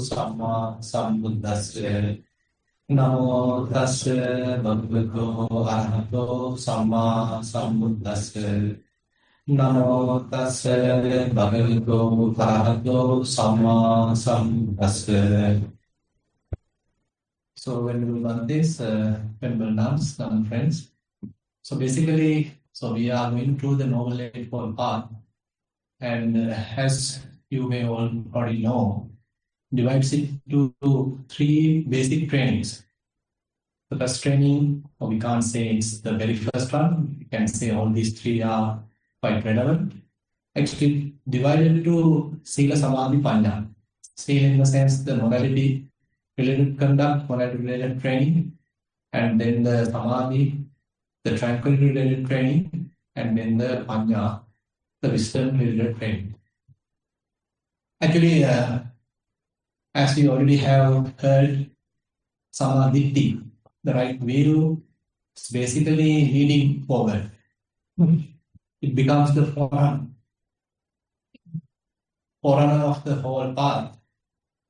Samma Sambuddhassa. Namo tassa bhagavato arahato samma sambuddhassa. Namo tassa bhagavato arahato samma sambuddhassa. So when we learn this, venerable nuns, nun friends. So basically, we are going through the Noble Eightfold Path, and as you may already know, divides it into three basic trainings. The first training, or we can't say it's the very first one, we can say all these three are quite relevant. Actually, divided into Sila, Samadhi, Panya. Sila in the sense the morality related conduct, morality related training, and then the Samadhi, the tranquility related training, and then the Panya, the wisdom related training. Actually, as we already have heard, Samadhi, the right view, is basically leading forward. It becomes the forerunner of the whole path,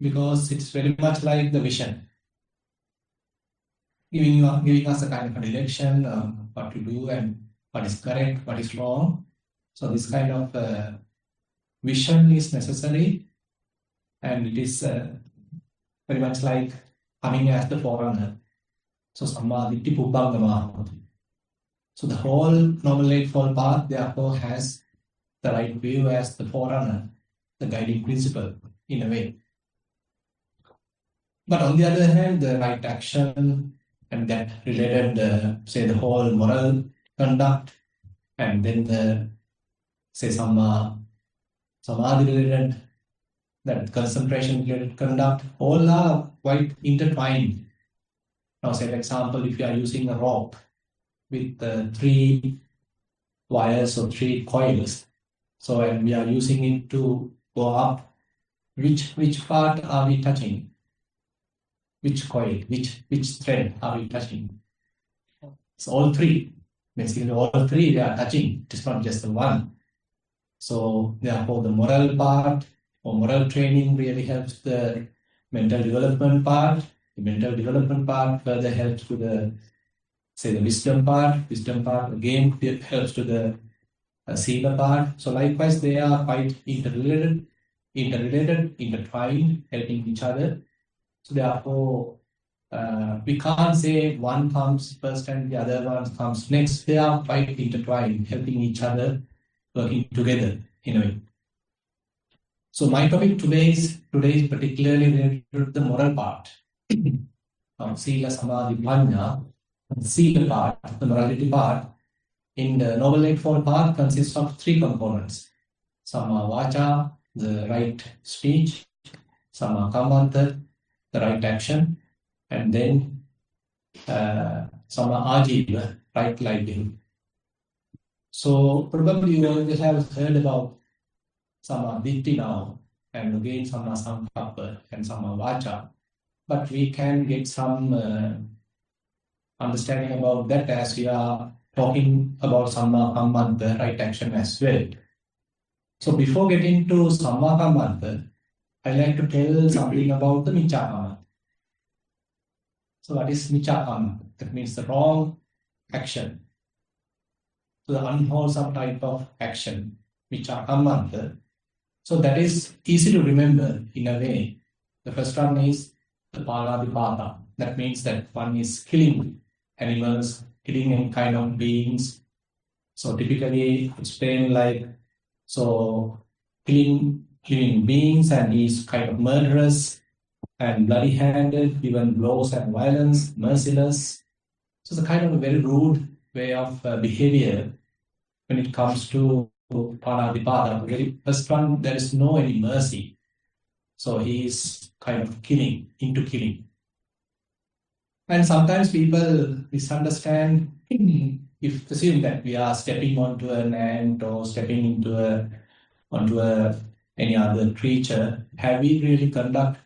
because it's very much like the vision, giving us a kind of a direction, what to do and what is correct, what is wrong. So this kind of vision is necessary, and it is very much like coming as the forerunner. So Samadhi Pubbangama. So the whole Noble Eightfold Path therefore has the right view as the forerunner, the guiding principle in a way. But on the other hand, the right action and that related, say the whole moral conduct, and then the, say Samadhi related, that concentration related conduct, all are quite intertwined. Now, say for example, if you are using a rope with three wires or three coils, so and we are using it to go up, which part are we touching? Which coil, which thread are we touching? So all three, basically all three they are touching. It is not just the one. So therefore the moral part or moral training really helps the mental development part. The mental development part further helps to the, say the wisdom part. Wisdom part again helps to the sila part. So likewise they are quite interrelated, intertwined, helping each other. So therefore, we can't say one comes first and the other one comes next. They are quite intertwined, helping each other, working together in a way. So my topic today is particularly related to the moral part. Sila, Samadhi, Panya. The Sila part, the morality part, in the Noble Eightfold Path consists of three components. Samma Vacha, the right speech. Samma Kammanta, the right action, and then Samma Ajiva, right livelihood. So probably you already have heard about Samma Ditti now, and again Samma Sankappa and Samma Vacha, but we can get some understanding about that as we are talking about Samma Kammanta, right action as well. So before getting to Samma Kammanta, I'd like to tell something about the Micca Kammanta. So what is Micca Kammanta? That means the wrong action. So the unwholesome type of action, Micca Kammanta. So that is easy to remember in a way. The first one is the Paladipata. That means that one is killing animals, killing any kind of beings. So typically explained like, so killing beings, and he's kind of murderous and bloody-handed, given blows and violence, merciless. So it's a kind of a very rude way of behavior when it comes to Panadure. The very first one, there is no any mercy. So he is kind of into killing. And sometimes people misunderstand, if assume that we are stepping onto an ant or stepping onto any other creature, have we really conduct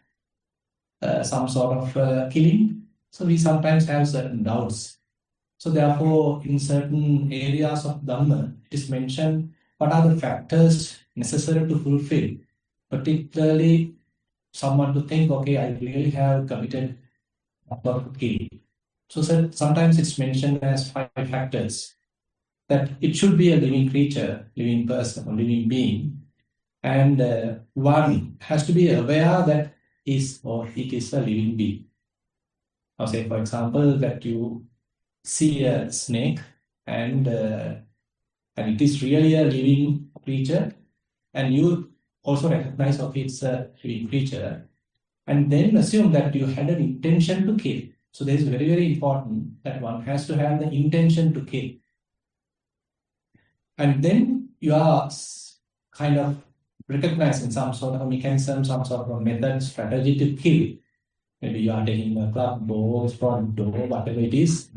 some sort of killing? So we sometimes have certain doubts. So therefore, in certain areas of Dhamma, it is mentioned what are the factors necessary to fulfill, particularly someone to think, okay, I really have committed a kill. So sometimes it's mentioned as 5 factors that it should be a living creature, living person, or living being. And one has to be aware that is or it is a living being. Now, say, for example, that you see a snake and it is really a living creature, and you also recognize, okay, it's a living creature, and then assume that you had an intention to kill. So this is very, very important that one has to have the intention to kill. And then you are kind of recognizing some sort of a mechanism, some sort of a method, strategy to kill. Maybe you are taking a club, bow, strong door, whatever it is,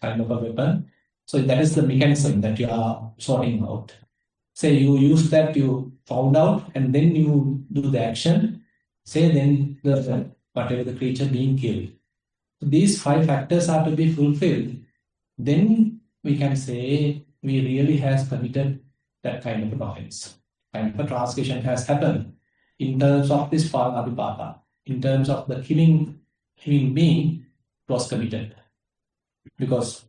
kind of a weapon. So that is the mechanism that you are sorting out. Say you use that, you found out, and then you do the action. Say then whatever the creature being killed. So these 5 factors are to be fulfilled. Then we can say we really has committed that kind of an offense. Kind of a transgression has happened in terms of this Adipapa. In terms of the killing human being was committed. Because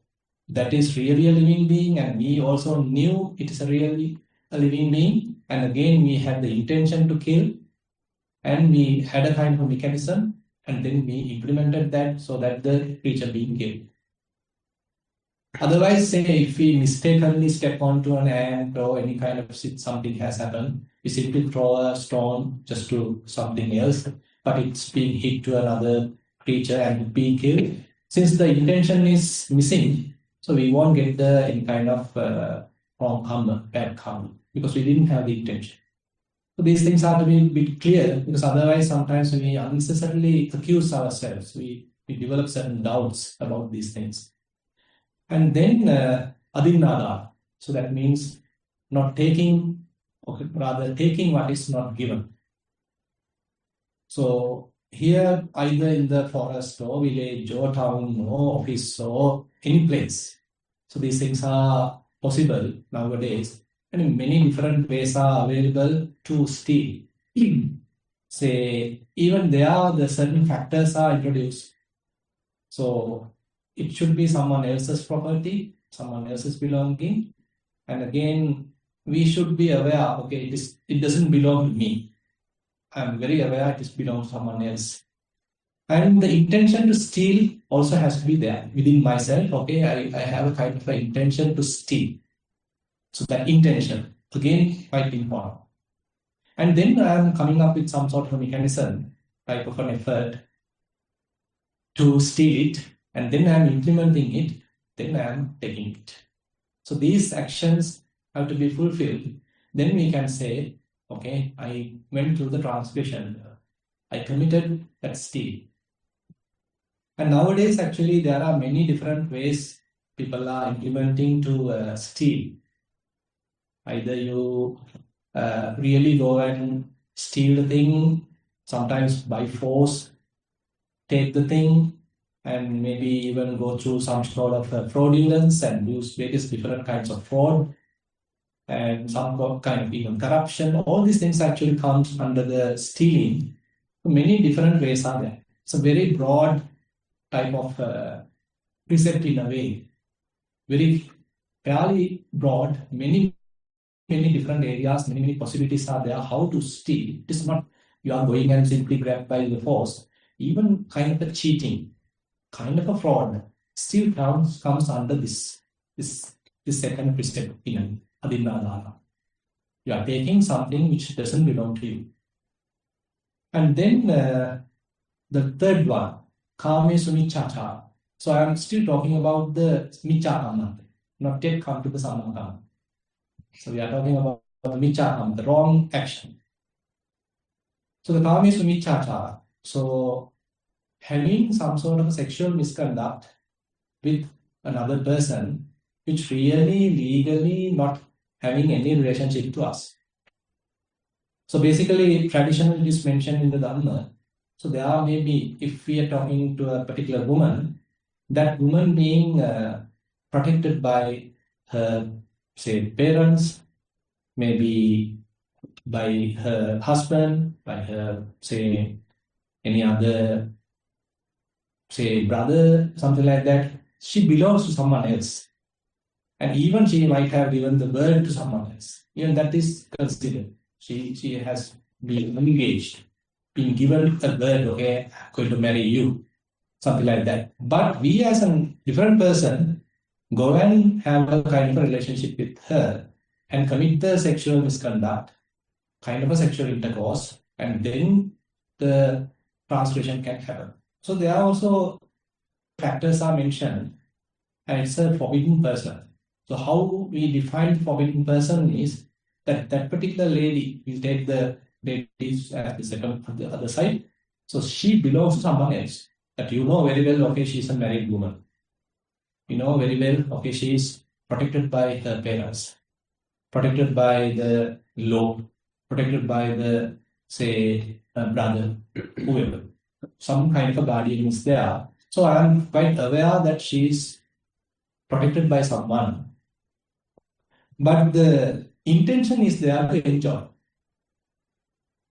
that is really a living being, and we also knew it is really a living being. And again, we had the intention to kill, and we had a kind of mechanism, and then we implemented that so that the creature being killed. Otherwise, say if we mistakenly step onto an ant or any kind of something has happened, we simply throw a stone just to something else, but it's being hit to another creature and being killed. Since the intention is missing, so we won't get any kind of wrong karma, bad karma, because we didn't have the intention. So these things have to be a bit clear, because otherwise sometimes we unnecessarily accuse ourselves. We develop certain doubts about these things. And then adinada, so that means not taking, or rather taking what is not given. So here, either in the forest or village or town or office or any place. So these things are possible nowadays, and many different ways are available to steal. Say, even there, the certain factors are introduced. So it should be someone else's property, someone else's belonging. And again, we should be aware, okay, it doesn't belong to me. I'm very aware it belongs to someone else. And the intention to steal also has to be there within myself. Okay, I have a kind of an intention to steal. So that intention, again, quite important. And then I'm coming up with some sort of a mechanism, type of an effort to steal it, and then I'm implementing it, then I'm taking it. So these actions have to be fulfilled. Then we can say, okay, I went through the transgression. I committed that steal. And nowadays, actually, there are many different ways people are implementing to steal. Either you really go and steal the thing, sometimes by force, take the thing, and maybe even go through some sort of fraudulence and use various different kinds of fraud, and some kind of even corruption. All these things actually comes under the stealing. So many different ways are there. It's a very broad type of precept in a way, very fairly broad, many different areas, many possibilities are there how to steal. It is not you are going and simply grab by the force. Even kind of a cheating, kind of a fraud, still comes under this second precept in Adinadana. You are taking something which doesn't belong to you. And then the third one, Kame Sumichacha. So I am still talking about the Michakama, not yet come to the Samakama. So we are talking about the Michakama, the wrong action. So the Kame Sumichacha. So having some sort of a sexual misconduct with another person, which really legally not having any relationship to us. So basically, traditionally it is mentioned in the Dhamma. So there may be, if we are talking to a particular woman, that woman being protected by her, say, parents, maybe by her husband, by her, say, any other, say, brother, something like that, she belongs to someone else. And even she might have given the word to someone else. Even that is considered. She has been engaged, been given a word, okay, I'm going to marry you, something like that. But we as a different person go and have a kind of a relationship with her and commit the sexual misconduct, kind of a sexual intercourse, and then the transgression can happen. So there are also factors are mentioned, and it's a forbidden person. So how we define forbidden person is that that particular lady, we take the ladies as the second on the other side. So she belongs to someone else that you know very well, okay, she's a married woman. You know very well, okay, she is protected by her parents, protected by the law, protected by the, say, brother, whoever. Some kind of a guardian is there. So I am quite aware that she is protected by someone. But the intention is there to enjoy.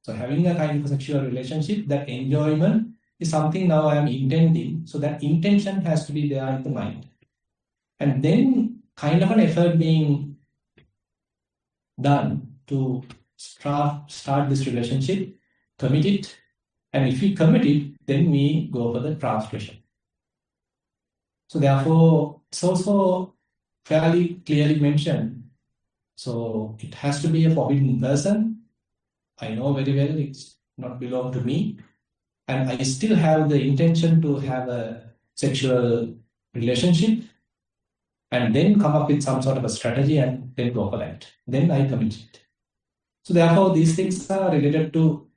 So having a kind of a sexual relationship, that enjoyment is something now I am intending. So that intention has to be there in the mind. And then kind of an effort being done to start this relationship, commit it. And if we commit it, then we go for the transgression. So therefore, it's also fairly clearly mentioned. So it has to be a forbidden person. I know very well it's not belong to me. And I still have the intention to have a sexual relationship and then come up with some sort of a strategy and then go for that. Then I commit it. So therefore, these things are related to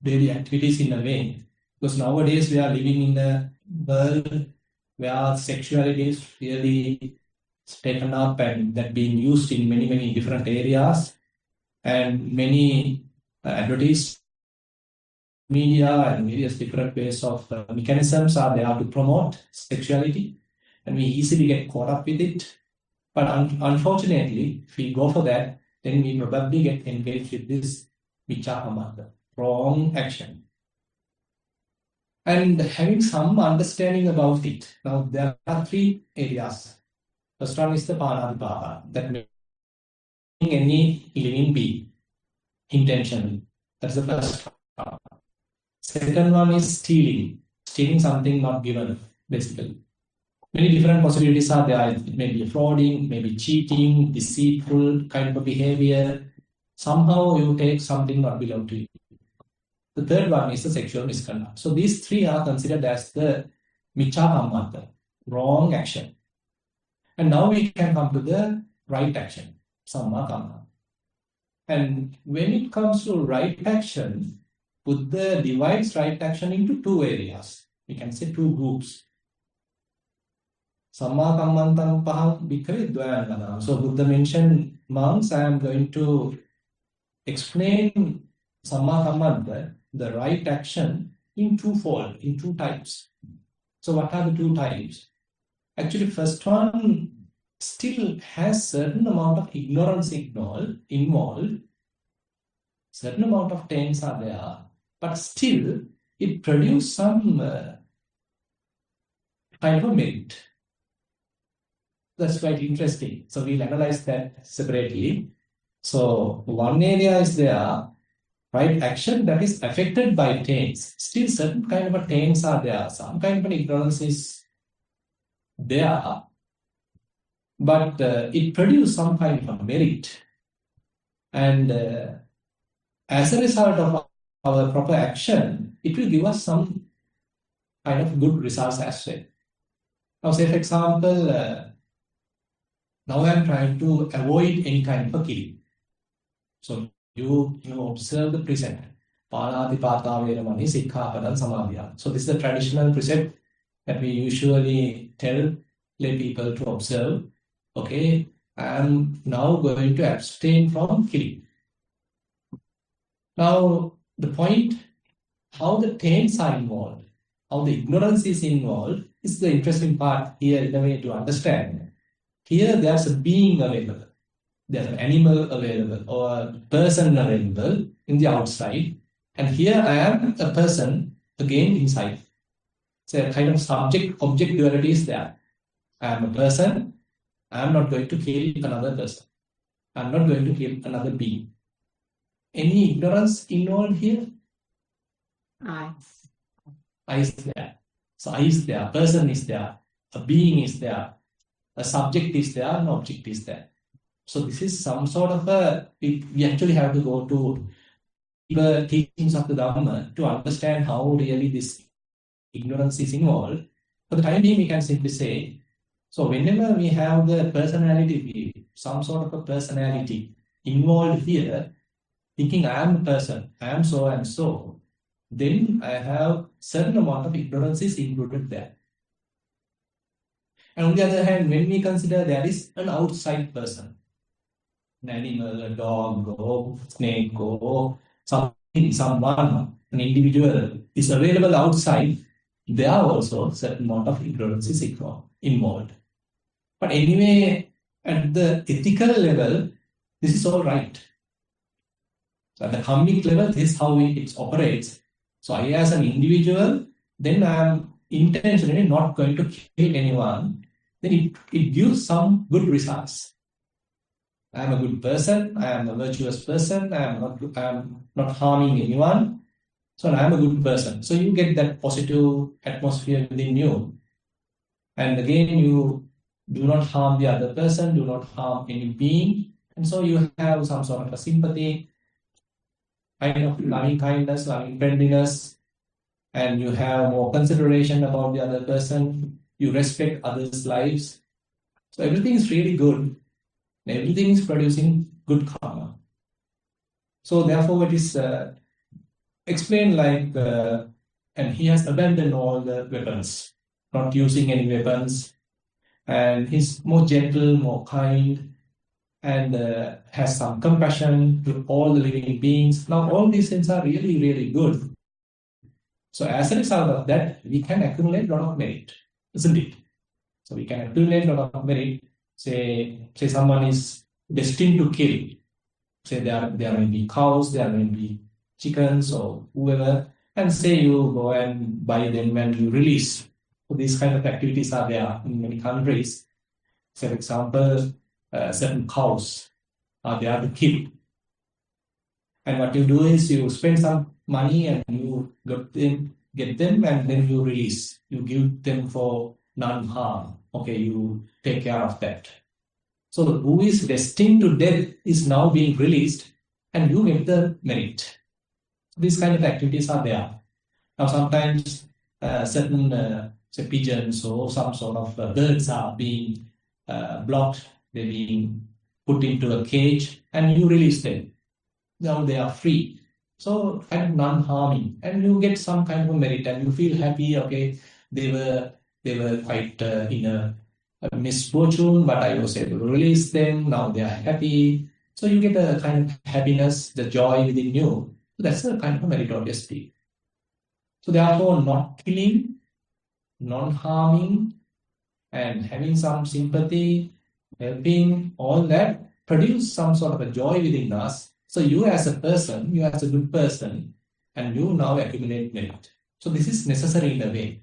daily activities in a way. Because nowadays we are living in a world where sexuality is really taken up and that being used in many, many different areas, and many advertised media and various different ways of mechanisms are there to promote sexuality, and we easily get caught up with it. But unfortunately, if we go for that, then we probably get engaged with this vichapamata, wrong action. And having some understanding about it. Now, there are three areas. First one is the panadipata, that means any living being intentionally. That's the first one. Second one is stealing something not given, basically. Many different possibilities are there. It may be frauding, maybe cheating, deceitful kind of behavior. Somehow you take something not belong to you. The third one is the sexual misconduct. So these three are considered as the michapamata, wrong action. And now we can come to the right action, samma kamma. And when it comes to right action, Buddha divides right action into two areas. We can say two groups. Samma kammantam paham bhikkhave dvayana. So Buddha mentioned monks. I am going to explain samma kammanta, the right action, in twofold, in two types. So what are the two types? Actually, first one still has certain amount of ignorance involved. Certain amount of taints are there, but still it produces some kind of a merit. That's quite interesting. So we'll analyze that separately. So one area is there, right action that is affected by taints. Still certain kind of a taints are there. Some kind of an ignorance is there, but it produces some kind of a merit. And as a result of our proper action, it will give us some kind of good results as well. Now, say for example, now I am trying to avoid any kind of a killing. So you observe the precept. Panadipata veramani sikkhapadam samadhya. So this is the traditional precept that we usually tell lay people to observe. Okay, I am now going to abstain from killing. Now, the point, how the taints are involved, how the ignorance is involved, is the interesting part here in a way to understand. Here, there's a being available. There's an animal available or a person available in the outside. And here I am a person again inside. So a kind of subject-object duality is there. I am a person. I am not going to kill another person. I am not going to kill another being. Any ignorance involved here? I is there. So I is there. Person is there. A being is there. A subject is there. An object is there. So this is some sort of we actually have to go to the teachings of the Dhamma to understand how really this ignorance is involved. For the time being, we can simply say, so whenever we have the personality, some sort of a personality involved here, thinking I am a person, I am so and so, then I have certain amount of ignorance is included there. And on the other hand, when we consider there is an outside person, an animal, a dog, or snake, or something, someone, an individual is available outside, there are also certain amount of ignorance is involved. But anyway, at the ethical level, this is all right. So at the karmic level, this is how it operates. So I as an individual, then I am intentionally not going to kill anyone. Then it gives some good results. I am a good person. I am a virtuous person. I am not harming anyone. So I am a good person. So you get that positive atmosphere within you. And again, you do not harm the other person, do not harm any being. And so you have some sort of a sympathy, kind of loving kindness, loving friendliness, and you have more consideration about the other person. You respect others' lives. So everything is really good. Everything is producing good karma. So therefore it is explained like, and he has abandoned all the weapons, not using any weapons, and he's more gentle, more kind, and has some compassion to all the living beings. Now all these things are really, really good. So as a result of that, we can accumulate a lot of merit, isn't it? So we can accumulate a lot of merit. Say someone is destined to kill. Say there may be cows, there may be chickens or whoever, and say you go and buy them and you release. So these kind of activities are there in many countries. For example, certain cows are there to kill. And what you do is you spend some money and you get them and then you release. You give them for non-harm. Okay, you take care of that. So who is destined to death is now being released and you get the merit. These kind of activities are there. Now sometimes certain say pigeons or some sort of birds are being blocked. They're being put into a cage and you release them. Now they are free. So kind of non-harming, and you get some kind of merit and you feel happy. Okay, they were quite in a misfortune, but I was able to release them. Now they are happy. So you get a kind of happiness, the joy within you. So that's a kind of a meritorious deed. So therefore, not killing, non-harming, and having some sympathy, helping, all that produce some sort of a joy within us. So you as a person, you as a good person, and you now accumulate merit. So this is necessary in a way.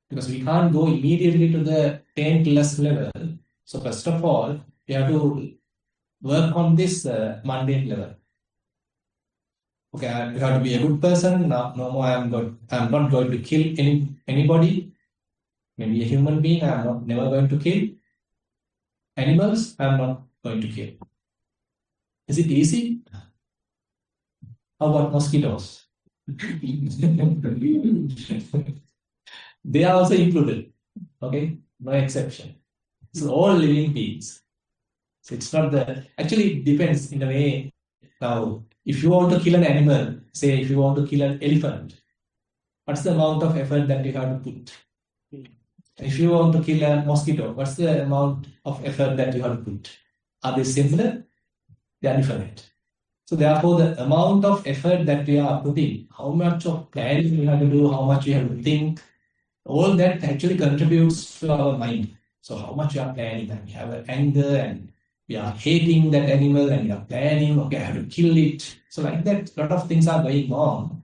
Because we can't go immediately to the taintless level. So first of all, we have to work on this mundane level. Okay, you have to be a good person. No more I'm not going to kill anybody. Maybe a human being, I'm never going to kill. Animals, I'm not going to kill. Is it easy? How about mosquitoes? They are also included. Okay, no exception. So all living beings. So it's not actually it depends in a way. Now, if you want to kill an animal, say if you want to kill an elephant, what's the amount of effort that you have to put? If you want to kill a mosquito, what's the amount of effort that you have to put? Are they similar? They are different. So therefore, the amount of effort that we are putting, how much of planning we have to do, how much we have to think, all that actually contributes to our mind. So how much we are planning, and we have an anger and we are hating that animal and we are planning, okay, I have to kill it. So like that, a lot of things are going on.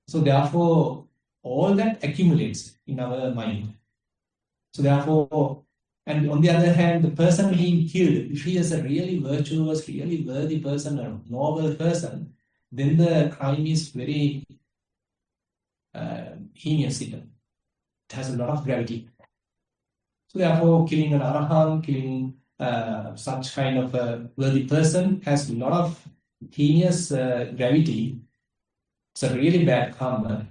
So therefore, all that accumulates in our mind. So therefore, and on the other hand, the person being killed, if he is a really virtuous, really worthy person, a noble person, then the crime is very heinous. It has a lot of gravity. So therefore, killing an arahant, killing such kind of a worthy person has a lot of heinous gravity. It's a really bad karma.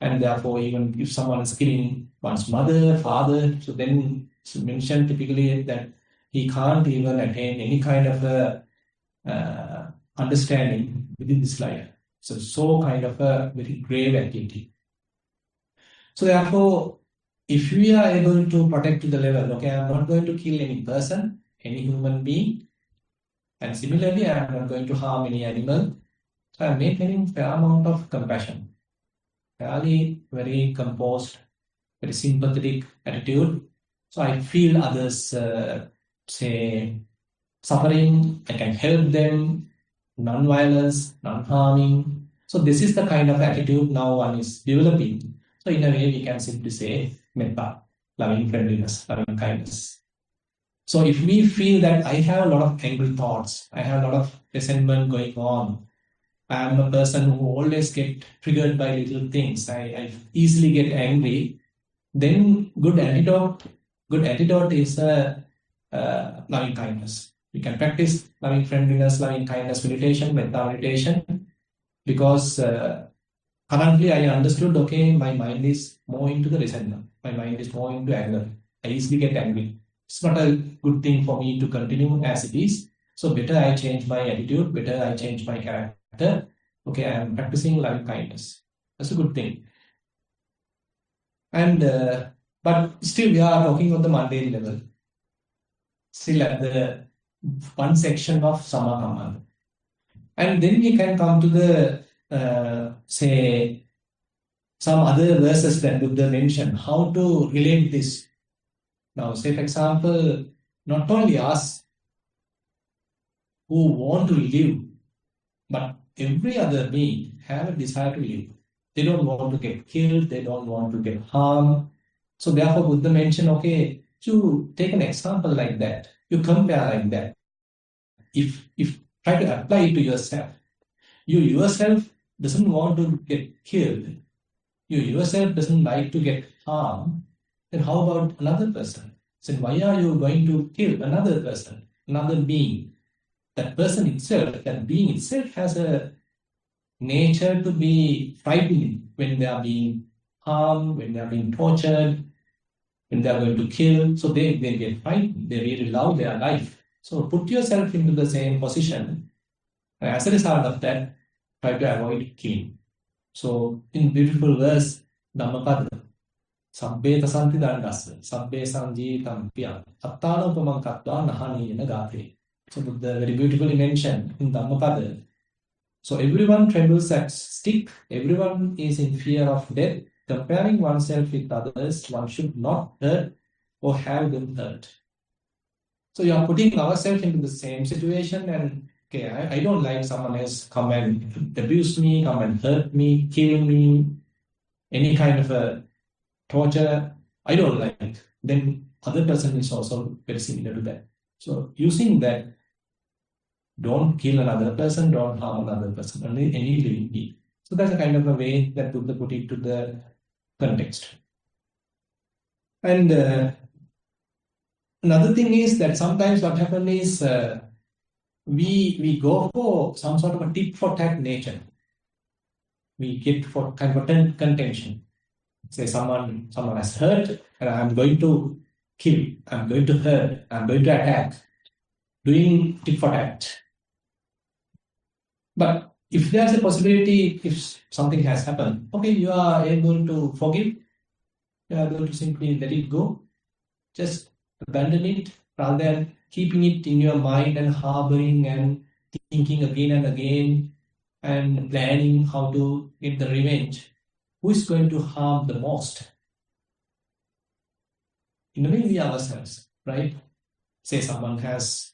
And therefore, even if someone is killing one's mother, father, so then it's mentioned typically that he can't even attain any kind of a understanding within this life. So kind of a very grave activity. So therefore, if we are able to protect to the level, okay, I'm not going to kill any person, any human being, and similarly, I'm not going to harm any animal. So I'm maintaining fair amount of compassion, fairly very composed, very sympathetic attitude. So I feel others, say, suffering, I can help them, non-violence, non-harming. So this is the kind of attitude now one is developing. So in a way, we can simply say metta, loving friendliness, loving kindness. So if we feel that I have a lot of angry thoughts, I have a lot of resentment going on, I am a person who always get triggered by little things, I easily get angry, then good antidote is loving kindness. We can practice loving friendliness, loving kindness meditation, metta meditation, because currently I understood, okay, my mind is more into the resentment. My mind is more into anger. I easily get angry. It's not a good thing for me to continue as it is. So better I change my attitude, better I change my character. Okay, I am practicing loving kindness. That's a good thing. And but still we are talking on the mundane level. Still at the one section of Samakama. And then we can come to the, say, some other verses that Buddha mentioned, how to relate this. Now, say, for example, not only us who want to live, but every other being have a desire to live. They don't want to get killed, they don't want to get harmed. So therefore, Buddha mentioned, okay, to take an example like that, you compare like that. If try to apply it to yourself. You yourself doesn't want to get killed. You yourself doesn't like to get harmed. Then how about another person? So why are you going to kill another person, another being? That person itself, that being itself has a nature to be frightened when they are being harmed, when they are being tortured, when they are going to kill. So they get frightened. They really love their life. So put yourself into the same position. And as a result of that, try to avoid killing. So in beautiful verse, Dhammapada, Sabbe tasanti dandasa, Sabbe sanjeetam piyam, Attana upamam kattva nahaniyena gate. So Buddha very beautifully mentioned in Dhammapada. So everyone trembles at stick, everyone is in fear of death. Comparing oneself with others, one should not hurt or have them hurt. So you are putting ourselves into the same situation, and okay, I don't like someone else come and abuse me, come and hurt me, kill me, any kind of a torture. I don't like. Then other person is also very similar to that. So using that, don't kill another person, don't harm another person, only any living being. So that's a kind of a way that Buddha put it to the context. And another thing is that sometimes what happens is we go for some sort of a tit for tat nature. We get for kind of a contention. Say someone has hurt, and I'm going to kill, I'm going to hurt, I'm going to attack, doing tit for tat. But if there's a possibility, if something has happened, okay, you are able to forgive, you are able to simply let it go, just abandon it rather than keeping it in your mind and harboring and thinking again and again and planning how to get the revenge. Who is going to harm the most? In a way, we ourselves, right? Say someone has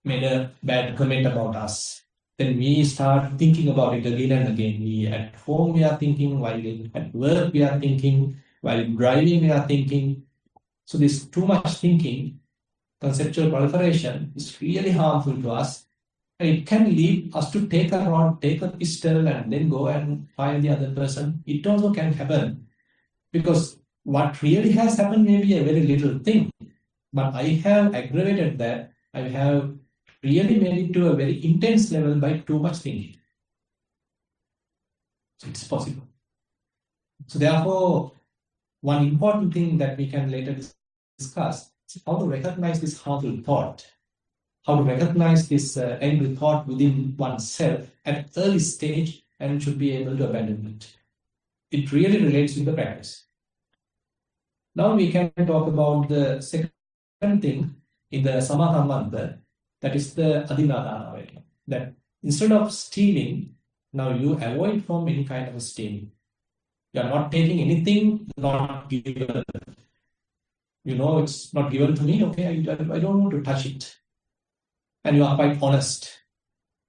made a bad comment about us. then we start thinking about it again and again. We at home we are thinking, while at work we are thinking, while driving we are thinking. So this too much thinking, conceptual proliferation, is really harmful to us. And it can lead us to take a rod, take a pistol, and then go and fire the other person. It also can happen, because what really has happened may be a very little thing, but I have aggravated that. I have really made it to a very intense level by too much thinking. So it's possible. So therefore, one important thing that we can later discuss is how to recognize this harmful thought, how to recognize this angry thought within oneself at early stage, and should be able to abandon it. It really relates with the practice. Now we can talk about the second thing in the Samaha mantra, that is the Adinadana way. That instead of stealing, now you avoid from any kind of stealing. You are not taking anything not given. You know it's not given to me, okay, I don't want to touch it. And you are quite honest.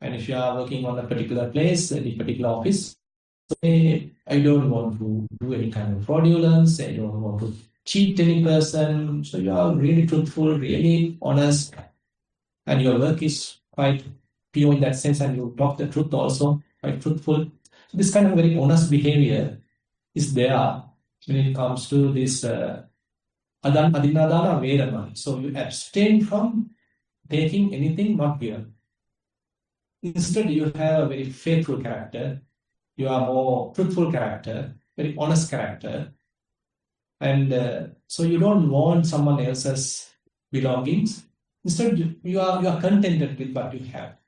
And if you are working on a particular place, any particular office, say, I don't want to do any kind of fraudulence, I don't want to cheat any person. So you are really truthful, really honest, and your work is quite pure in that sense, and you talk the truth also, quite truthful. So this kind of very honest behavior is there when it comes to this Adinadana Vedamani. So you abstain from taking anything not given. Instead, you have a very faithful character. You are more truthful character, very honest character. And so you don't want someone else's belongings. Instead, you are contented with what you have.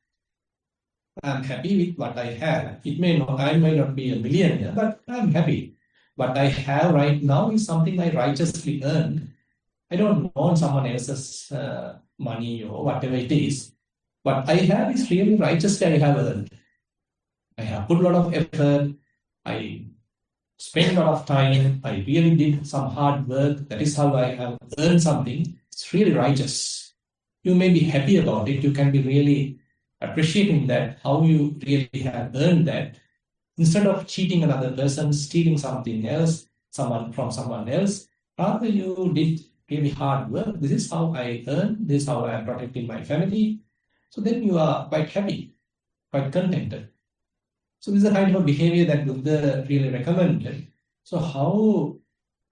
I'm happy with what I have. I may not be a millionaire, but I'm happy. What I have right now is something I righteously earned. I don't want someone else's money or whatever it is. What I have is really righteously I have earned. I have put a lot of effort. I spent a lot of time. I really did some hard work. That is how I have earned something. It's really righteous. You may be happy about it. You can be really appreciating that, how you really have earned that. Instead of cheating another person, stealing something else, from someone else, rather you did really hard work. This is how I earn. This is how I am protecting my family. So then you are quite happy, quite contented. So this is the kind of behavior that Buddha really recommended. So how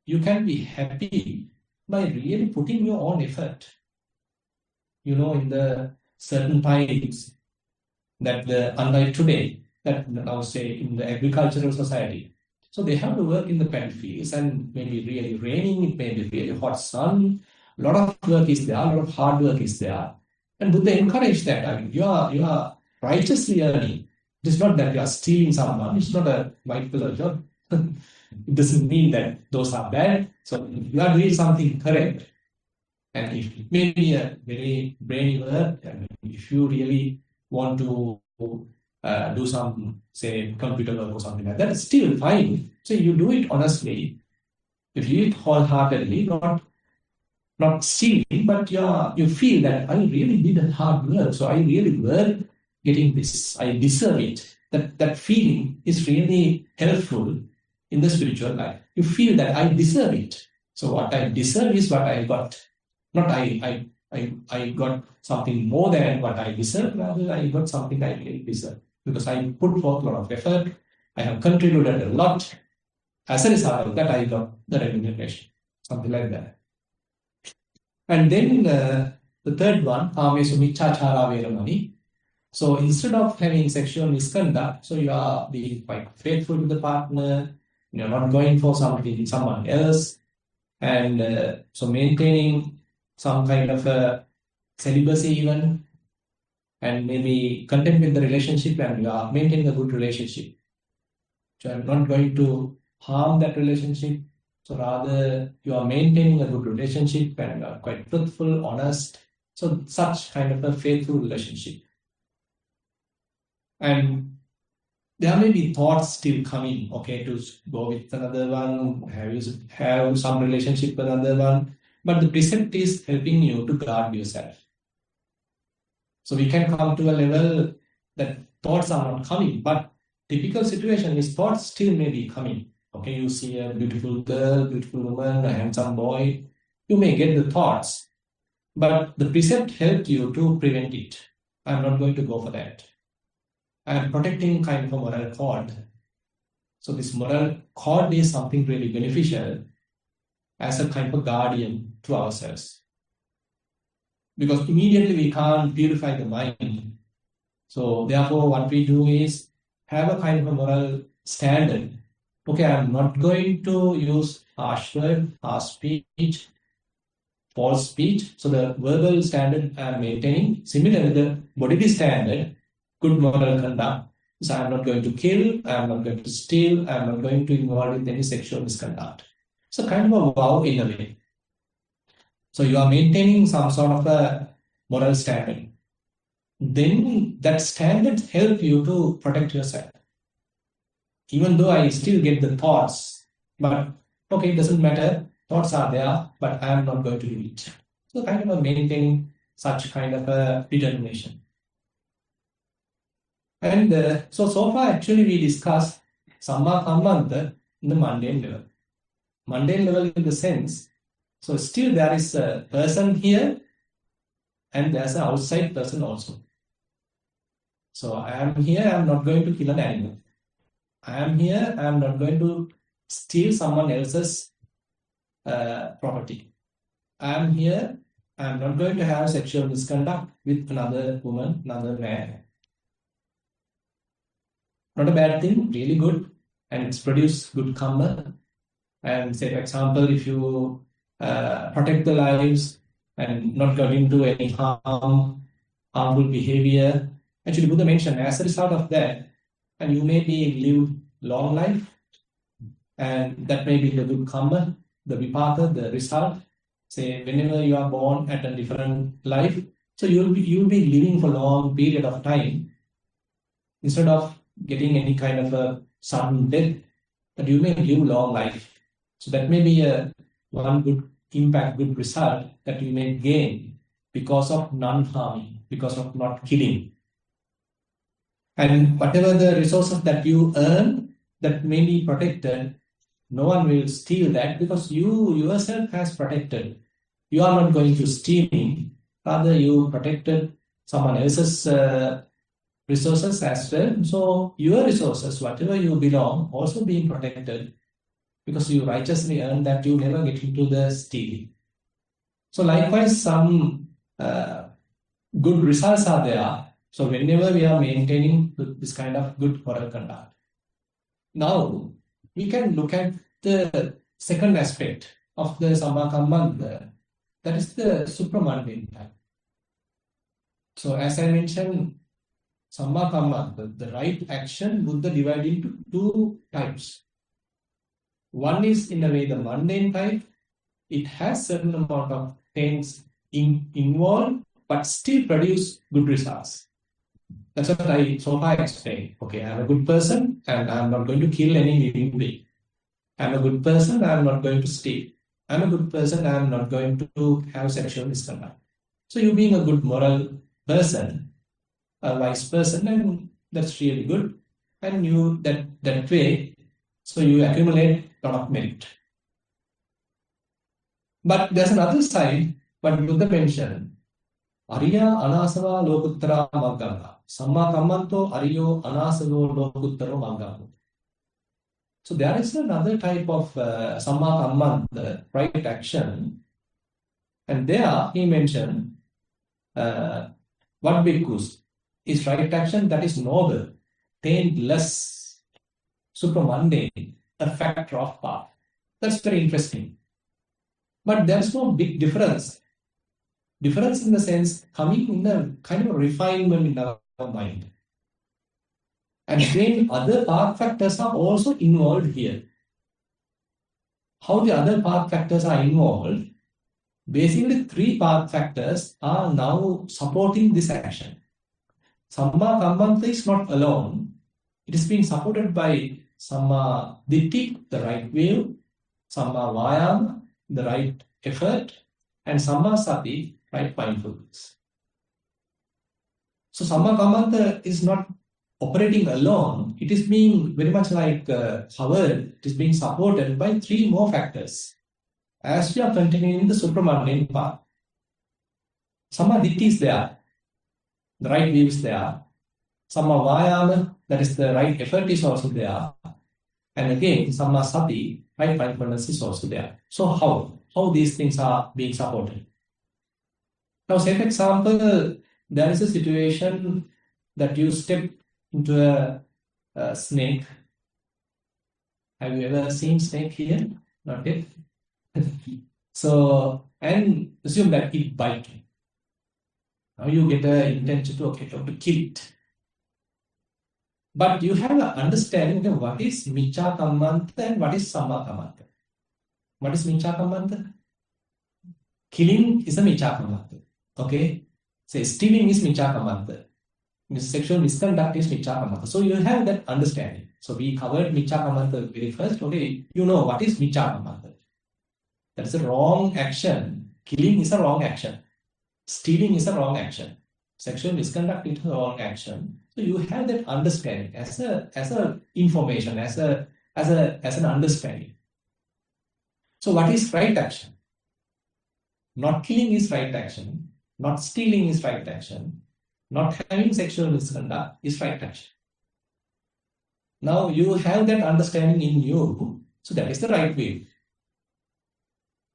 you can be happy by really putting your own effort. You know, in the certain times that unlike today, that now say in the agricultural society, so they have to work in the paddy fields, and maybe really raining, it may be really hot sun, a lot of work is there, a lot of hard work is there. And Buddha encouraged that. I mean, you are righteously earning. It is not that you are stealing someone. It's not a white collar job. It doesn't mean that those are bad. So you are doing something correct. And if it may be a very brainy work, and if you really want to do some, say, computer work or something like that, it's still fine. So you do it honestly. If you do it wholeheartedly, not stealing, but you feel that I really did hard work, so I really worked getting this, I deserve it. That feeling is really helpful in the spiritual life. You feel that I deserve it. So what I deserve is what I got. Not I got something more than what I deserve, rather I got something I really deserve. Because I put forth a lot of effort, I have contributed a lot. As a result of that, I got the remuneration. Something like that. And then the third one, Kamesu Michachara Veramani. So instead of having sexual misconduct, so you are being quite faithful to the partner, you're not going for someone else, and so maintaining some kind of a celibacy even, and maybe content with the relationship, and you are maintaining a good relationship. So I'm not going to harm that relationship. So rather, you are maintaining a good relationship and are quite truthful, honest. So such kind of a faithful relationship. And there may be thoughts still coming, okay, to go with another one, have some relationship with another one. But the precept is helping you to guard yourself. So we can come to a level that thoughts are not coming, but typical situation is thoughts still may be coming. Okay, you see a beautiful girl, beautiful woman, a handsome boy, you may get the thoughts, but the precept helped you to prevent it. I'm not going to go for that. I'm protecting kind of a moral code. So this moral code is something really beneficial as a kind of a guardian to ourselves. Because immediately we can't purify the mind. So therefore what we do is have a kind of a moral standard. Okay, I'm not going to use harsh word, harsh speech, false speech. So the verbal standard I'm maintaining. Similarly, the bodily standard, good moral conduct. So I'm not going to kill, I'm not going to steal, I'm not going to involve in any sexual misconduct. So kind of a vow in a way. So you are maintaining some sort of a moral standard. Then that standard help you to protect yourself. Even though I still get the thoughts, but okay, it doesn't matter. Thoughts are there, but I am not going to do it. So kind of a maintaining such kind of a determination. And so far actually we discussed Samma Kammanta in the mundane level. Mundane level in the sense, so still there is a person here and there's an outside person also. So I am here, I am not going to kill an animal. I am here, I am not going to steal someone else's property. I am here, I am not going to have sexual misconduct with another woman, another man. Not a bad thing, really good, and it's produced good karma. And say, for example, if you protect the lives and not get into any harmful behavior, actually Buddha mentioned as a result of that, and you may be live long life, and that may be the good karma, the vipaka, the result. Say, whenever you are born at a different life, so you'll be living for a long period of time instead of getting any kind of a sudden death, but you may live long life. So that may be one good impact, good result that you may gain because of non-harming, because of not killing. And whatever the resources that you earn that may be protected, no one will steal that because you yourself has protected. You are not going to steal, rather you protected someone else's resources as well. So your resources, whatever you belong, also being protected because you righteously earn that, you never get into the stealing. So likewise, some good results are there. So whenever we are maintaining this kind of good moral conduct. Now, we can look at the second aspect of the Samma Kammanta, that is the supramundane type. So as I mentioned, Samma Kammanta, the right action, Buddha divided into two types. One is in a way the mundane type. It has certain amount of things involved, but still produce good results. That's what I so far explained. Okay, I'm a good person and I'm not going to kill any living being. I'm a good person, I'm not going to steal. I'm a good person, I'm not going to have sexual misconduct. So you being a good moral person, a wise person, and that's really good. And you that way, so you accumulate a lot of merit. But there's another side, what Buddha mentioned, Ariya anasava lokuttara magganga. Samma kammanto ariyo anasavo lokuttaro magganga. So there is another type of Samma Kammanta, right action. And there he mentioned what bhikkhus is right action that is noble, taintless, supramundane, a factor of path. That's very interesting. But there's no big difference. Difference in the sense coming in a kind of a refinement in our mind. And then other path factors are also involved here. How the other path factors are involved? Basically, three path factors are now supporting this action. Samma Kammanta is not alone. It is being supported by Samma Ditti, the right view, Samma Vayama, the right effort, and Samma Sati, right mindfulness. So Samma Kammanta is not operating alone, it is being very much like covered, it is being supported by three more factors. As we are continuing the Subramanian path, Samadhi is there, the right view is there, Samma Vayama, that is the right effort is also there, and again, Samma Sati, right mindfulness is also there. So how these things are being supported? Now, say for example, there is a situation that you step into a snake. Have you ever seen snake here? Not yet. So, and assume that it bites you. Now you get an intention to kill it. But you have an understanding of what is Miccha Kammanta and what is Samma Kammanta. What is Miccha Kammanta? Killing is a Miccha Kammanta. Okay? Say stealing is Miccha Kammanta. Sexual misconduct is Miccha Kammanta. So you have that understanding. So we covered Miccha Kammanta very first. Okay, you know what is Miccha Kammanta. That is a wrong action. Killing is a wrong action. Stealing is a wrong action. Sexual misconduct is a wrong action. So you have that understanding as a information, as an understanding. So what is right action? Not killing is right action. Not stealing is right action. Not having sexual misconduct is right action. Now you have that understanding in you. So that is the right view.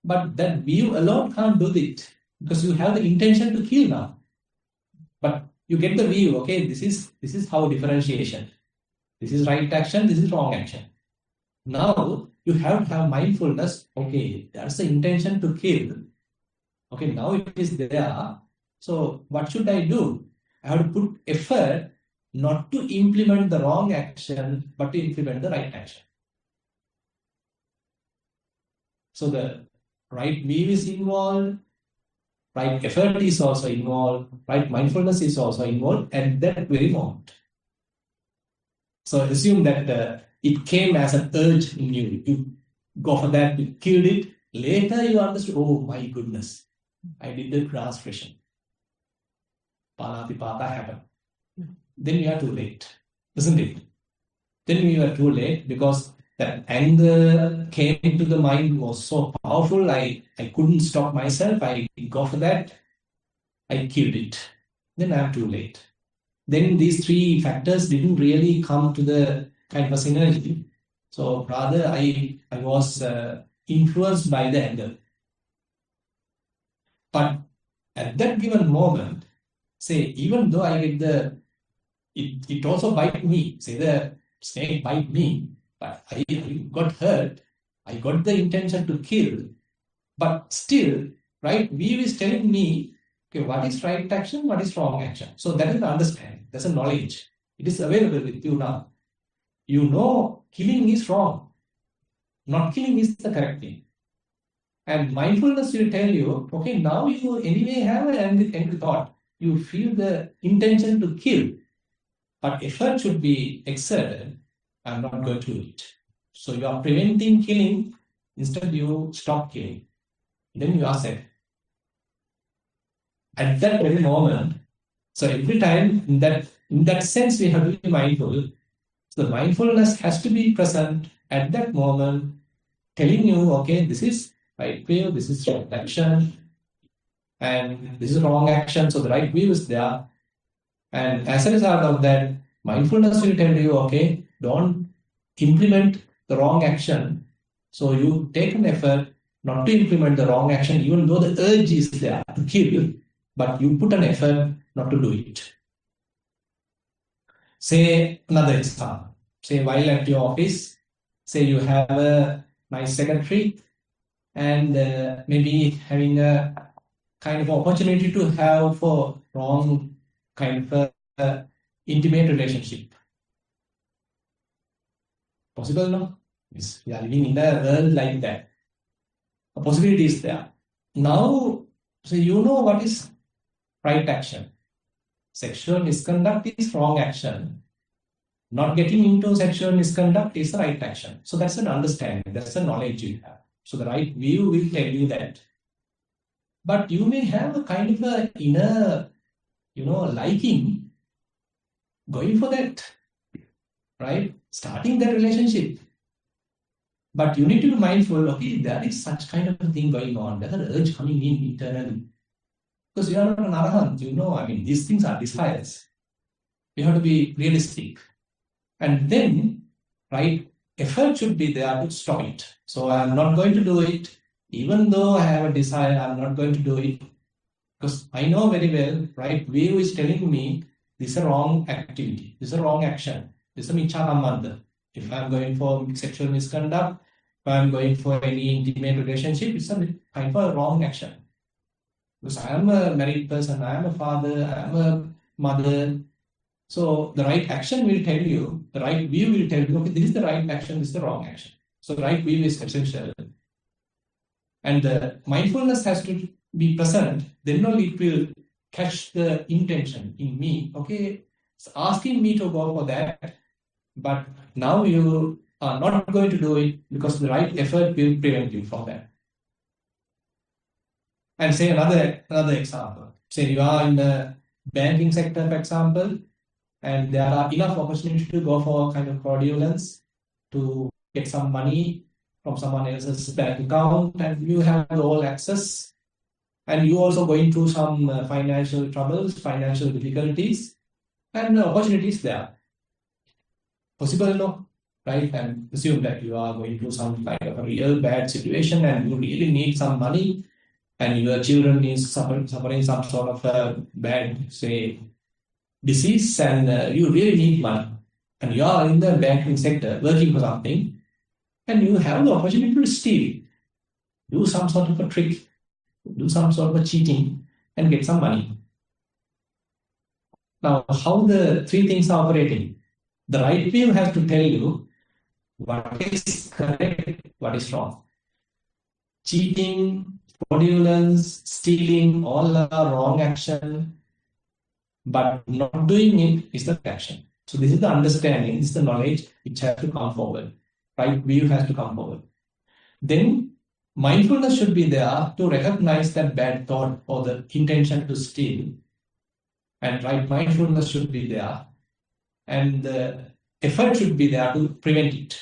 But that view alone can't do it because you have the intention to kill now. But you get the view, okay, this is how differentiation. This is right action, this is wrong action. Now you have to have mindfulness, okay, that's the intention to kill. Okay, now it is there. So what should I do? I have to put effort not to implement the wrong action, but to implement the right action. So the right view is involved, right effort is also involved, right mindfulness is also involved at that very moment. So assume that it came as an urge in you. You go for that, you killed it. Later you understood, oh my goodness, I did the transgression. Panatipata happened. Then you are too late, isn't it? Then you are too late because that anger came into the mind was so powerful, I couldn't stop myself, I go for that, I killed it. Then I'm too late. Then these three factors didn't really come to the kind of a synergy. So rather I was influenced by the anger. But at that given moment, say, even though I get it also bite me, say the snake bite me, but I got hurt, I got the intention to kill, but still, right view is telling me, okay, what is right action, what is wrong action. So that is the understanding, that's a knowledge. It is available with you now. You know killing is wrong, not killing is the correct thing. And mindfulness will tell you, okay, now you anyway have an angry thought. You feel the intention to kill, but effort should be exerted. I'm not going to do it. So you are preventing killing, instead you stop killing. Then you are safe. At that very moment, so every time in that sense we have to be mindful. So the mindfulness has to be present at that moment, telling you, okay, this is right view, this is right action, and this is wrong action. So the right view is there. And as a result of that, mindfulness will tell you, okay, don't implement the wrong action. So you take an effort not to implement the wrong action, even though the urge is there to kill, but you put an effort not to do it. Say another example. Say while at your office, say you have a nice secretary and maybe having a kind of opportunity to have for wrong kind of intimate relationship. Possible, no? Yes, we are living in a world like that. A possibility is there. Now, so you know what is right action. Sexual misconduct is wrong action. Not getting into sexual misconduct is the right action. So that's an understanding, that's a knowledge you have. So the right view will tell you that. But you may have a kind of a inner, liking going for that. right? Starting that relationship. But you need to be mindful, okay, there is such kind of a thing going on. There's an urge coming in internally. Because you are not an arahant, I mean, these things are desires. You have to be realistic. And then, right, effort should be there to stop it. So I'm not going to do it. Even though I have a desire, I'm not going to do it. Because I know very well, right, view is telling me this is a wrong activity, this is a wrong action, this is a micha kammanda. If I'm going for sexual misconduct, if I'm going for any intimate relationship, it's a kind of a wrong action. Because I am a married person, I am a father, I am a mother. So the right action will tell you, the right view will tell you, okay, this is the right action, this is the wrong action. So the right view is essential. And the mindfulness has to be present, then only it will catch the intention in me. Okay, it's asking me to go for that, but now you are not going to do it because the right effort will prevent you from that. And say another example. Say you are in the banking sector, for example, and there are enough opportunities to go for kind of fraudulence to get some money from someone else's bank account, and you have all access, and you also going through some financial troubles, financial difficulties, and opportunities there. Possible, no? Right? And assume that you are going through some kind of a real bad situation and you really need some money, and your children is suffering some sort of a bad, say, disease, and you really need money. And you are in the banking sector working for something, and you have the opportunity to steal, do some sort of a trick, do some sort of a cheating, and get some money. Now, how the three things are operating? The right view has to tell you what is correct, what is wrong. Cheating, fraudulence, stealing, all are wrong action, but not doing it is the action. So this is the understanding, this is the knowledge which has to come forward. Right view has to come forward. Then mindfulness should be there to recognize that bad thought or the intention to steal. And right mindfulness should be there. And the effort should be there to prevent it.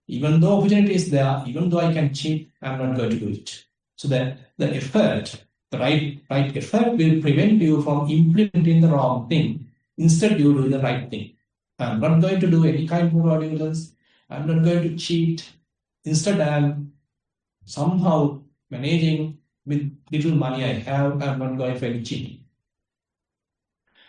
Even though opportunity is there, even though I can cheat, I'm not going to do it. So that the effort, the right effort will prevent you from implementing the wrong thing. Instead, you do the right thing. I'm not going to do any kind of fraudulence. I'm not going to cheat. Instead, I'm somehow managing with little money I have. I'm not going for any cheating.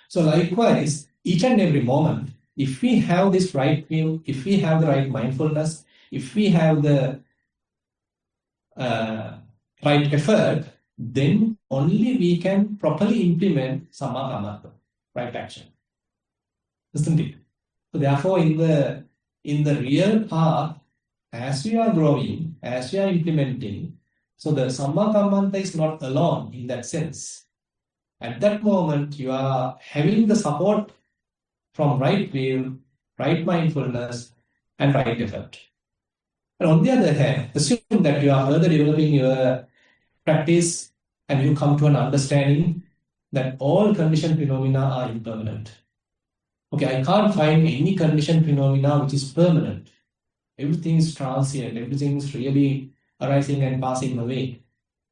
So likewise, each and every moment, if we have this right view, if we have the right mindfulness, if we have the right effort, then only we can properly implement samma kamata, right action. Isn't it? So therefore, in the real path, as we are growing, as we are implementing, so the samma kammanta is not alone in that sense. At that moment, you are having the support from right view, right mindfulness, and right effort. And on the other hand, assume that you are further developing your practice and you come to an understanding that all conditioned phenomena are impermanent. Okay, I can't find any conditioned phenomena which is permanent. Everything is transient, everything is really arising and passing away.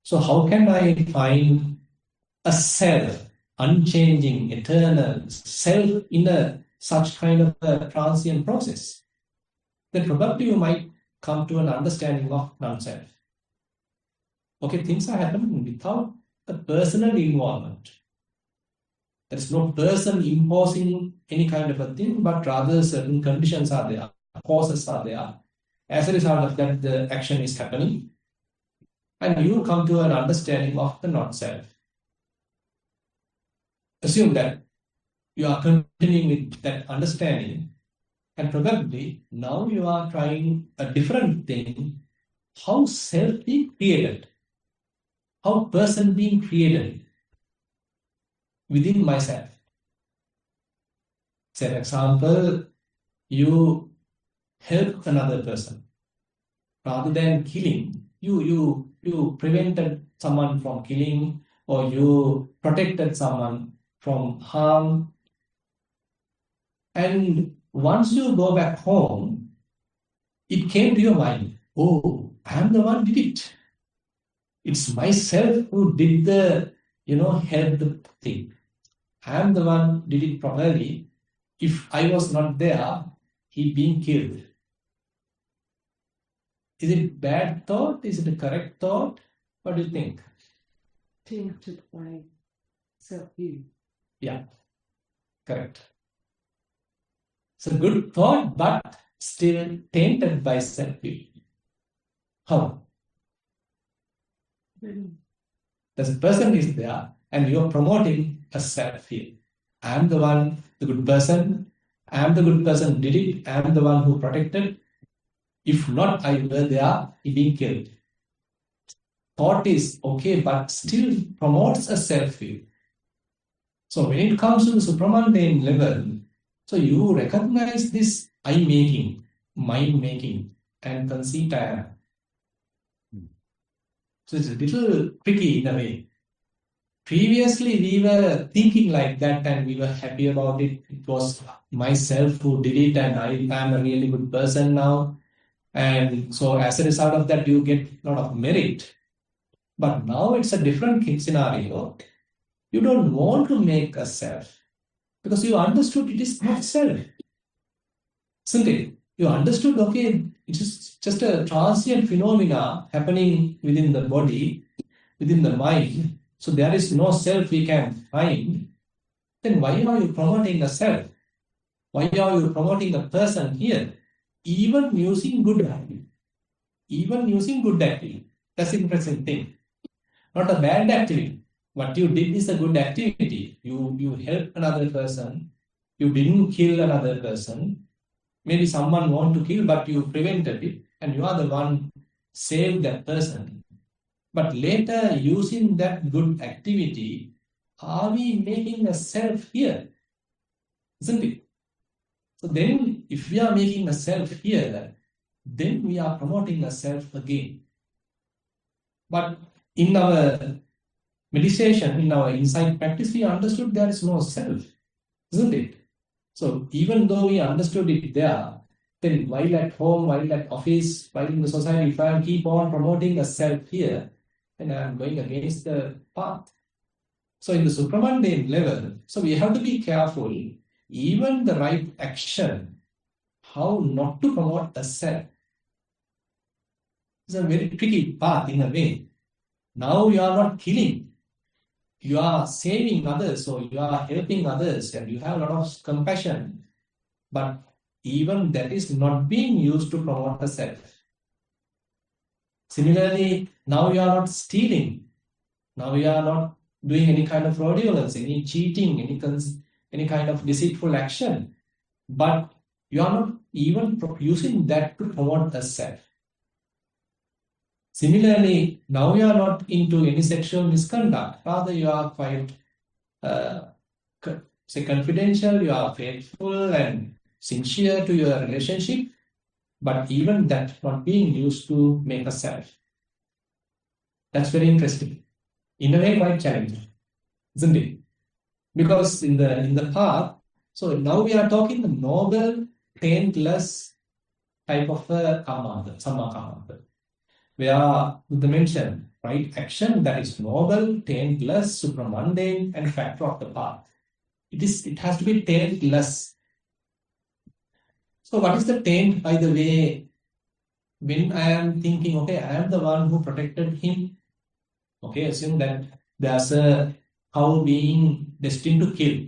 So how can I find a self, unchanging, eternal self in such kind of a transient process? Then probably you might come to an understanding of non-self. Okay, things are happening without a personal involvement. There is no person imposing any kind of a thing, but rather certain conditions are there, causes are there. As a result of that, the action is happening. And you come to an understanding of the non-self. Assume that you are continuing with that understanding, and probably now you are trying a different thing, how self being created, how person being created within myself. Say, for example, you help another person. Rather than killing, you prevented someone from killing, or you protected someone from harm. And Once you go back home, it came to your mind, oh, I am the one who did it. It's myself who did the, help the thing. I am the one who did it properly. If I was not there, he being killed. Is it bad thought? Is it a correct thought? What do you think? Tainted by self-view. Yeah, correct. It's a good thought, but still tainted by self-view. How? The person is there and you are promoting a self-view. I am the one, the good person. I am the good person who did it. I am the one who protected. If not, I were there, he being killed. Thought is okay, but still promotes a self-view. So when it comes to the supramundane level, so you recognize this I-making, mind-making, and conceit I am. So it's a little tricky in a way. Previously, we were thinking like that and we were happy about it. It was myself who did it and I am a really good person now. And so as a result of that, you get a lot of merit. But now it's a different scenario. You don't want to make a self because you understood it is not self. Isn't it? You understood, okay, it is just a transient phenomena happening within the body, within the mind. So there is no self we can find. Then why are you promoting a self? Why are you promoting a person here? Even using good activity. Even using good activity. That's the interesting thing. Not a bad activity. What you did is a good activity. You helped another person. You didn't kill another person. Maybe someone want to kill, but you prevented it. And you are the one saved that person. But later, using that good activity, are we making a self here? Isn't it? So then, if we are making a self here, then we are promoting a self again. But in our meditation, in our insight practice, we understood there is no self, isn't it? So even though we understood it there, then while at home, while at office, while in the society, if I keep on promoting a self here, then I am going against the path. So in the supramundane level, so we have to be careful, even the right action, how not to promote a self. It's a very tricky path in a way. Now you are not killing. You are saving others, so you are helping others and you have a lot of compassion. But even that is not being used to promote a self. Similarly, now you are not stealing. Now you are not doing any kind of fraudulence, any cheating, any kind of deceitful action. But you are not even using that to promote a self. Similarly, now you are not into any sexual misconduct. Rather, you are quite, confidential, you are faithful and sincere to your relationship. But even that not being used to make a self. That's very interesting. In a way, quite challenging, isn't it? Because in the path, so now we are talking the noble, taintless type of karma, samma karma, where the mention, right action that is noble, taintless, supramundane, and factor of the path. It has to be taintless. So what is the taint, by the way, when I am thinking, okay, I am the one who protected him. Okay, assume that there's a cow being destined to kill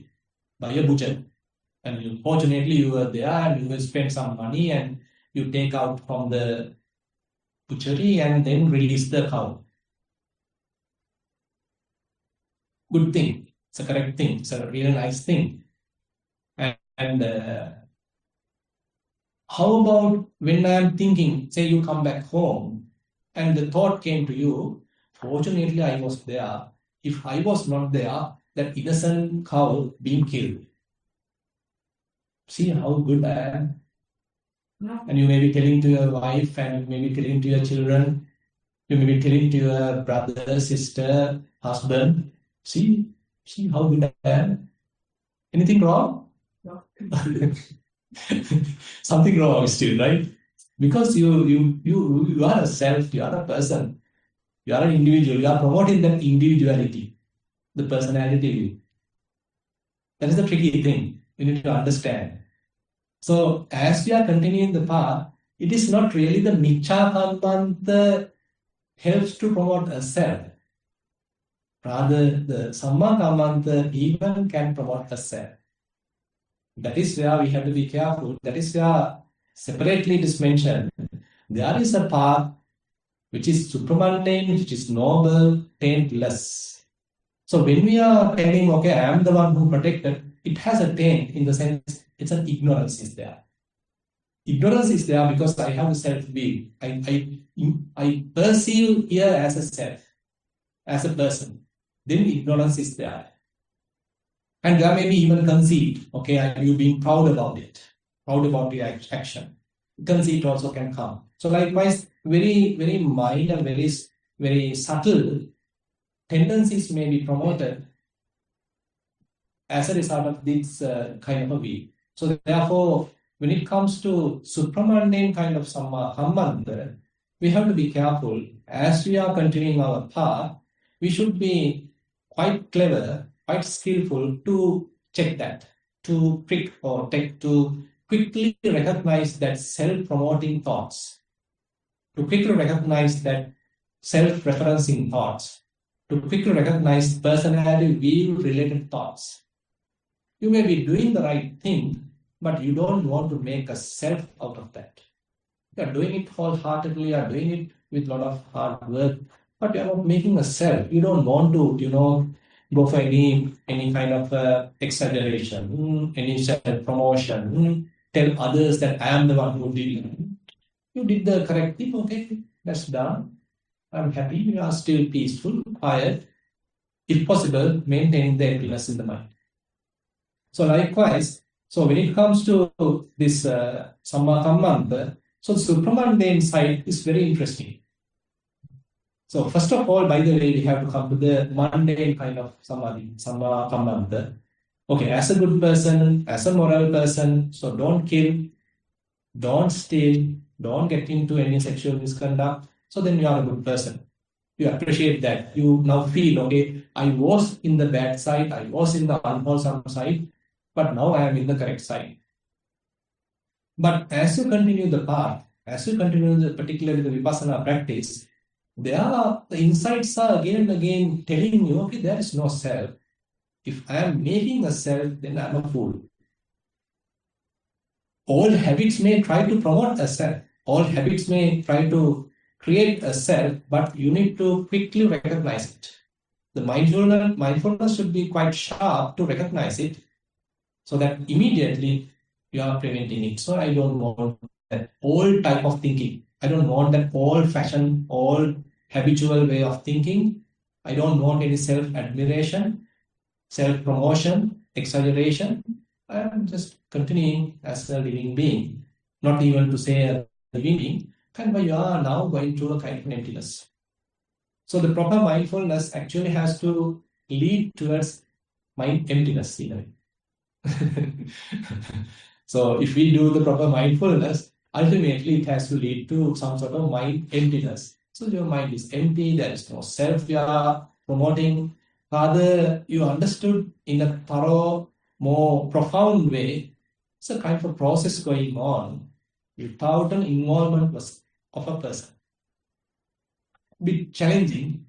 by a butcher. And fortunately, you were there and you will spend some money and you take out from the butchery and then release the cow. Good thing. It's a correct thing. It's a real nice thing. And how about when I'm thinking, say you come back home and the thought came to you, fortunately I was there. If I was not there, that innocent cow being killed. See how good I am. And you may be telling to your wife and you may be telling to your children, you may be telling to your brother, sister, husband, see how good I am. Anything wrong? No. Something wrong still, right? Because you are a self, you are a person, you are an individual, you are promoting that individuality, the personality. That is the tricky thing. You need to understand. So as we are continuing the path, it is not really the Michcha Kammanta helps to promote a self. Rather, the Samma Kammanta even can promote a self. That is where we have to be careful. That is where separately it is mentioned. There is a path which is supramundane, which is noble, taintless. So when we are telling, okay, I am the one who protected, it has a taint in the sense it's an ignorance is there. Ignorance is there because I have a self-being. I perceive here as a self, as a person. Then ignorance is there. And there may be even conceit. Okay, are you being proud about it? Proud about the action. Conceit also can come. So likewise, very, very mild and very subtle tendencies may be promoted as a result of this kind of a view. So therefore, when it comes to supramundane kind of Samma Kammanta, we have to be careful. As we are continuing our path, we should be quite clever, quite skillful to check that, to prick or take, to quickly recognize that self-promoting thoughts, to quickly recognize that self-referencing thoughts, to quickly recognize personality view-related thoughts. You may be doing the right thing, but you don't want to make a self out of that. You are doing it wholeheartedly, you are doing it with a lot of hard work, but you are not making a self. You don't want to, go for any kind of exaggeration, any self-promotion, tell others that I am the one who did it. You did the correct thing, okay, that's done. I'm happy, you are still peaceful, quiet. If possible, maintaining the emptiness in the mind. So likewise, so when it comes to this Samma Kammanta, so the supramundane side is very interesting. So first of all, by the way, we have to come to the mundane kind of samadhi, Samma Kammanta. Okay, as a good person, as a moral person, so don't kill, don't steal, don't get into any sexual misconduct. So then you are a good person. You appreciate that. You now feel, okay, I was in the bad side, I was in the unwholesome side, but now I am in the correct side. But as you continue the path, as you continue particularly the Vipassana practice, the insights are again and again telling you, okay, there is no self. If I am making a self, then I am a fool. All habits may try to promote a self. All habits may try to create a self, but you need to quickly recognize it. The mindfulness should be quite sharp to recognize it, so that immediately you are preventing it. So I don't want that old type of thinking. I don't want that old-fashioned, old habitual way of thinking. I don't want any self-admiration, self-promotion, exaggeration. I am just continuing as a living being, not even to say a living being. And you are now going through a kind of emptiness. So the proper mindfulness actually has to lead towards mind emptiness in a way. So if we do the proper mindfulness, ultimately it has to lead to some sort of mind emptiness. So your mind is empty, there is no self you are promoting. Rather, you understood in a thorough, more profound way, it's a kind of process going on without an involvement of a person. Bit challenging,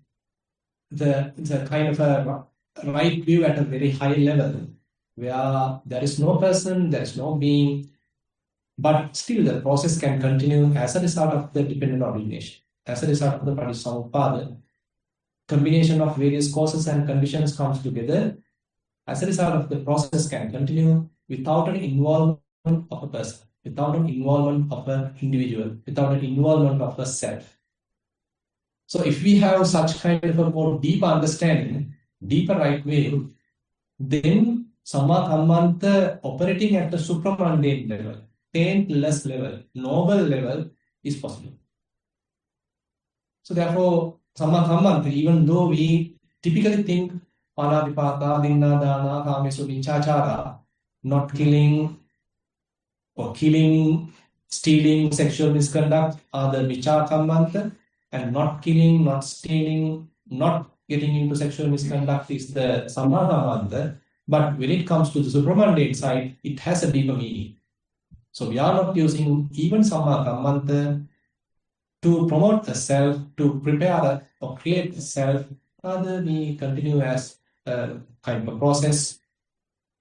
the kind of a right view at a very high level, where there is no person, there is no being, but still the process can continue as a result of the dependent origination, as a result of the Paticamuppada. Combination of various causes and conditions comes together. As a result of the process can continue without an involvement of a person, without an involvement of an individual, without an involvement of a self. So if we have such kind of a more deeper understanding, deeper right way, then Samma Kammanta operating at the supramundane level, taintless level, noble level is possible. So therefore, Samma Kammanta, even though we typically think Panadipata, Dinna, Dana, Kamesu, Vinchachara, not killing, or killing, stealing, sexual misconduct are the Vichar Kammanta, and not killing, not stealing, not getting into sexual misconduct is the Samma Kammanta. But when it comes to the Subramanian side, it has a deeper meaning. So we are not using even Samma Kammanta to promote the self, to prepare or create the self. Rather, we continue as a kind of a process,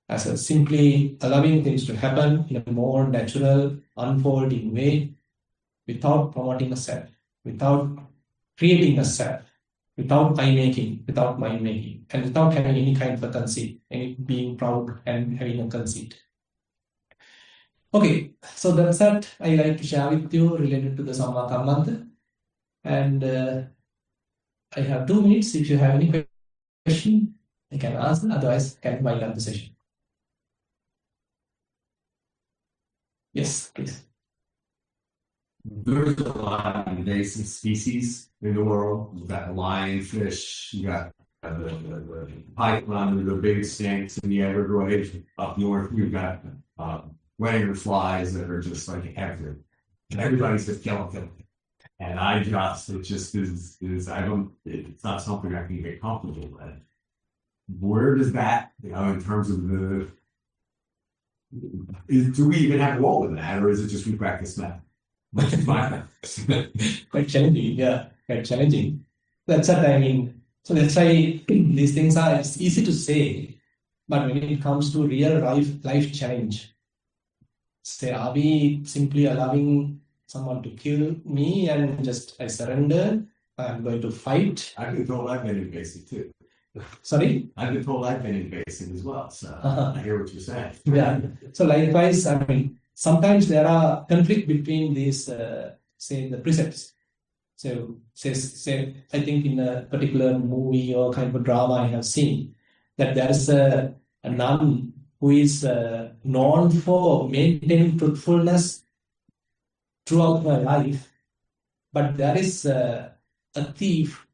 as a simply allowing things to happen in a more natural, unfolding way, without promoting a self, without creating a self, without I-making, without mind-making, and without having any kind of a conceit, any being proud and having a conceit. Okay, so that's that I like to share with you related to the Samma Kammanta. And I have 2 minutes. If you have any question, I can answer. Otherwise, I can wind up the session. Yes, please. There's a lot of invasive species in the world. You've got lionfish, you got the python, the big snakes in the Everglades. Up north, you've got dragonflies that are just like everywhere. And everybody's just killing them. And it just is it's not something I can get comfortable with. Where does that, in terms of do we even have a role in that, or is it just we practice math? Quite challenging, yeah, quite challenging. That's what I mean. So that's why these things are, it's easy to say, but when it comes to real life challenge, say, are we simply allowing someone to kill me and just I surrender? I'm going to fight. I've been told I've been invasive too. Sorry? I've been told I've been invasive as well, so I hear what you're saying. Yeah. So likewise, I mean, sometimes there are conflict between these, say, the precepts. So, say, I think in a particular movie or kind of a drama I have seen, that there is a nun who is known for maintaining truthfulness throughout her life, but there is a thief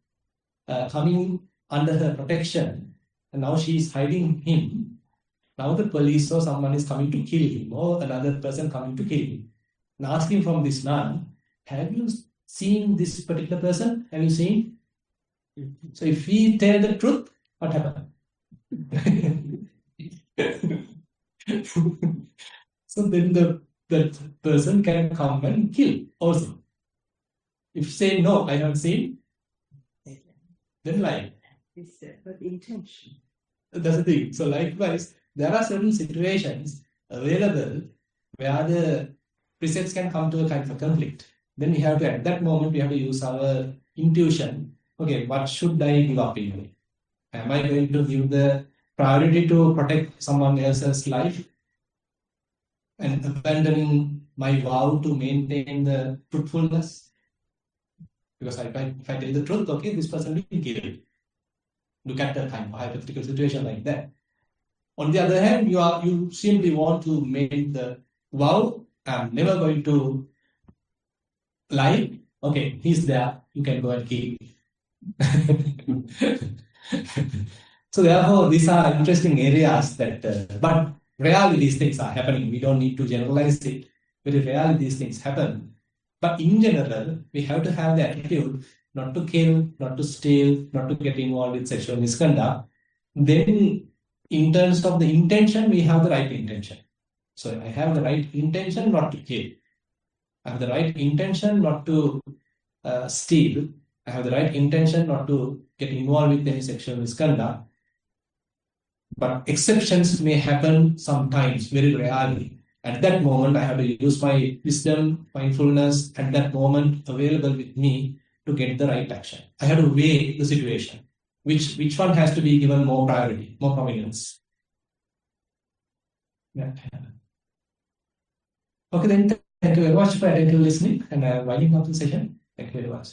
coming under her protection, and now she is hiding him. Now the police or someone is coming to kill him, or another person coming to kill him, and asking from this nun, have you seen this particular person? Have you seen? So if we tell the truth, what happened? So then that person can come and kill also. If you say no, I haven't seen, then lie. It's but the intention. That's the thing. So likewise, there are certain situations available where the precepts can come to a kind of a conflict. Then we have to, at that moment, we have to use our intuition. Okay, what should I give up in? Am I going to give the priority to protect someone else's life and abandoning my vow to maintain the truthfulness? Because if I tell the truth, okay, this person will be killed. Look at that kind of hypothetical situation like that. On the other hand, you simply want to make the vow, I'm never going to lie. Okay, he's there, you can go and kill him. So therefore, these are interesting areas that, but rarely these things are happening. We don't need to generalize it. Very rarely these things happen. But in general, we have to have the attitude not to kill, not to steal, not to get involved with sexual misconduct. Then, in terms of the intention, we have the right intention. So I have the right intention not to kill. I have the right intention not to steal. I have the right intention not to get involved with any sexual misconduct. But exceptions may happen sometimes, very rarely. At that moment, I have to use my wisdom, mindfulness, at that moment available with me to get the right action. I have to weigh the situation. Which one has to be given more priority, more prominence? Yeah. Okay, then thank you very much for attentive listening, and I'm winding up the session. Thank you very much.